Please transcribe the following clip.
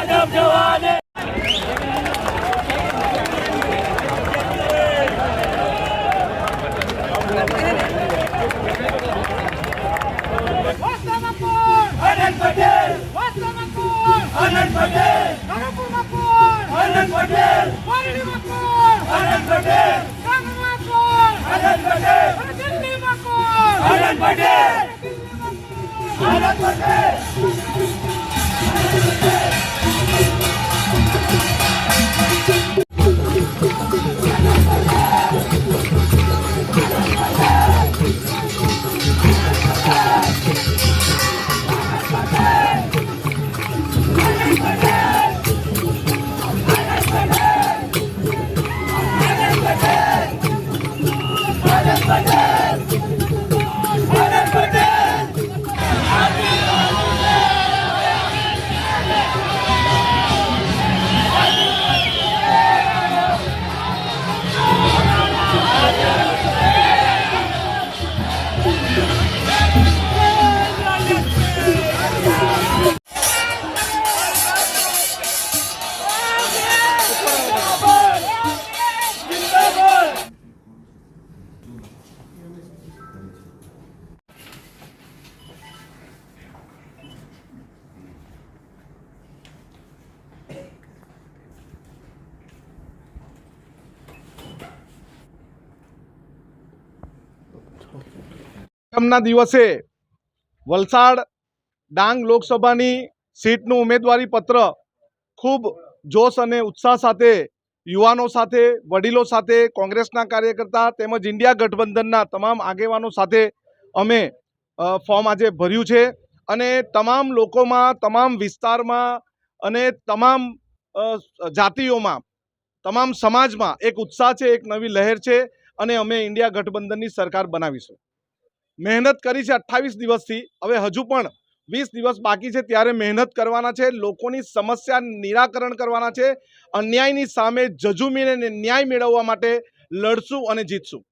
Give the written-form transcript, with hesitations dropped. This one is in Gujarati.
ભાજપ જવાને આનંદ પટેલ આનંદ પટેલ આનંદ પટેલ આનંદ પટેલ આનંદ પટેલ આનંદ પટેલ આનંદ પટેલ ના દિવસે વલસાડ ડાંગ લોકસભાની સીટનું ઉમેદવારી પત્ર ખૂબ જોશ અને ઉત્સાહ સાથે યુવાનો સાથે વડીલો સાથે કોંગ્રેસના કાર્યકર્તા તેમજ ઇન્ડિયા ગઠબંધનના તમામ આગેવાનો સાથે અમે ફોર્મ આજે ભર્યું છે અને તમામ લોકોમાં તમામ વિસ્તારમાં અને તમામ જાતિઓમાં તમામ સમાજમાં એક ઉત્સાહ છે, એક નવી લહેર છે અને અમે ઇન્ડિયા ગઠબંધનની સરકાર બનાવીશું. મહેનત કરી છે 28 દિવસથી, હવે હજુ પણ 20 દિવસ બાકી છે ત્યારે મહેનત કરવાના છે, લોકોની સમસ્યા નિરાકરણ કરવાના છે, અન્યાયની સામે જજુમીને ન્યાય મેળવવા માટે લડશું અને જીતશું.